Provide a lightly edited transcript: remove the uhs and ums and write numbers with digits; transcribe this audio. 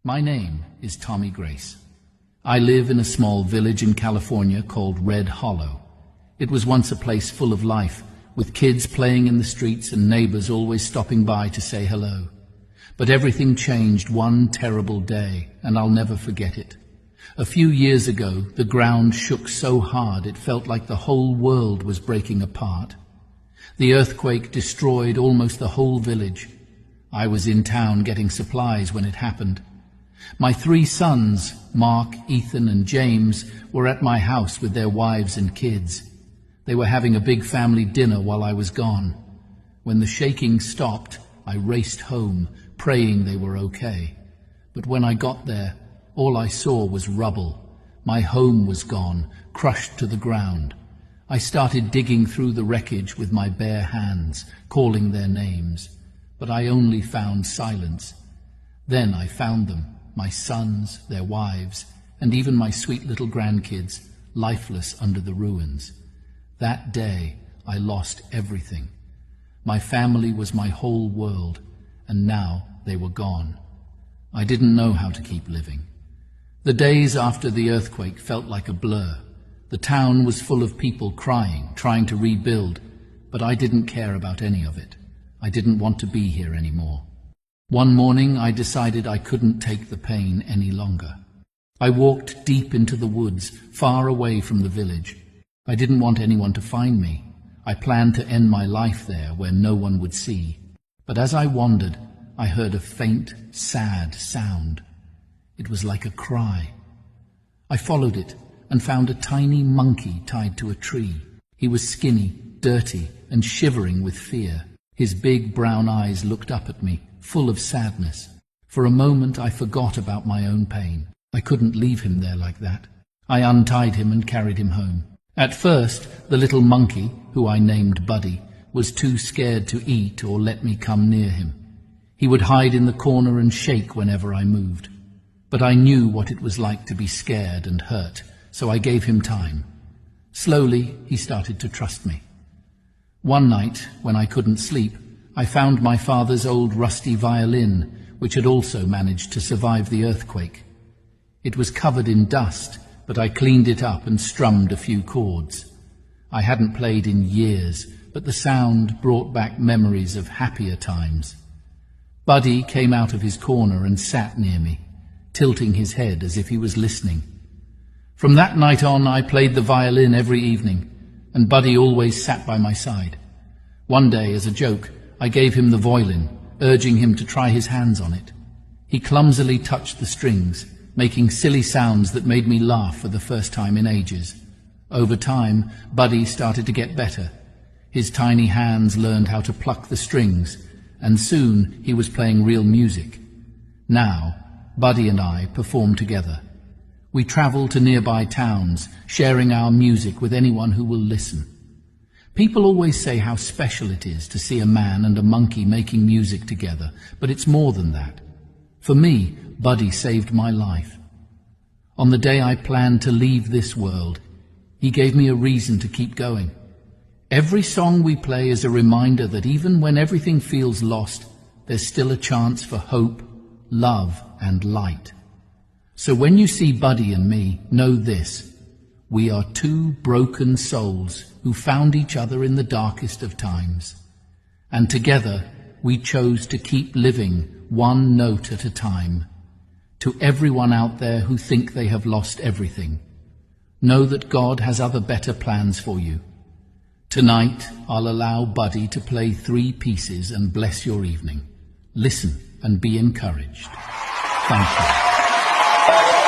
My name is Tommy Grace. I live in a small village in California called Red Hollow. It was once a place full of life, with kids playing in the streets and neighbors always stopping by to say hello. But everything changed one terrible day, and I'll never forget it. A few years ago, the ground shook so hard it felt like the whole world was breaking apart. The earthquake destroyed almost the whole village. I was in town getting supplies when it happened. My 3 sons, Mark, Ethan, and James, were at my house with their wives and kids. They were having a big family dinner while I was gone. When the shaking stopped, I raced home, praying they were okay. But when I got there, all I saw was rubble. My home was gone, crushed to the ground. I started digging through the wreckage with my bare hands, calling their names. But I only found silence. Then I found them, my sons, their wives, and even my sweet little grandkids, lifeless under the ruins. That day, I lost everything. My family was my whole world, and now they were gone. I didn't know how to keep living. The days after the earthquake felt like a blur. The town was full of people crying, trying to rebuild, but I didn't care about any of it. I didn't want to be here anymore. One morning, I decided I couldn't take the pain any longer. I walked deep into the woods, far away from the village. I didn't want anyone to find me. I planned to end my life there where no one would see. But as I wandered, I heard a faint, sad sound. It was like a cry. I followed it and found a tiny monkey tied to a tree. He was skinny, dirty, and shivering with fear. His big brown eyes looked up at me, full of sadness. For a moment I forgot about my own pain. I couldn't leave him there like that. I untied him and carried him home. At first, the little monkey, who I named Buddy, was too scared to eat or let me come near him. He would hide in the corner and shake whenever I moved. But I knew what it was like to be scared and hurt, so I gave him time. Slowly, he started to trust me. One night, when I couldn't sleep, I found my father's old rusty violin, which had also managed to survive the earthquake. It was covered in dust, but I cleaned it up and strummed a few chords. I hadn't played in years, but the sound brought back memories of happier times. Buddy came out of his corner and sat near me, tilting his head as if he was listening. From that night on, I played the violin every evening, and Buddy always sat by my side. One day, as a joke, I gave him the violin, urging him to try his hands on it. He clumsily touched the strings, making silly sounds that made me laugh for the first time in ages. Over time, Buddy started to get better. His tiny hands learned how to pluck the strings, and soon he was playing real music. Now, Buddy and I perform together. We travel to nearby towns, sharing our music with anyone who will listen. People always say how special it is to see a man and a monkey making music together, but it's more than that. For me, Buddy saved my life. On the day I planned to leave this world, he gave me a reason to keep going. Every song we play is a reminder that even when everything feels lost, there's still a chance for hope, love, and light. So when you see Buddy and me, know this: we are 2 broken souls who found each other in the darkest of times. And together, we chose to keep living one note at a time. To everyone out there who think they have lost everything, know that God has other better plans for you. Tonight, I'll allow Buddy to play 3 pieces and bless your evening. Listen and be encouraged. Thank you.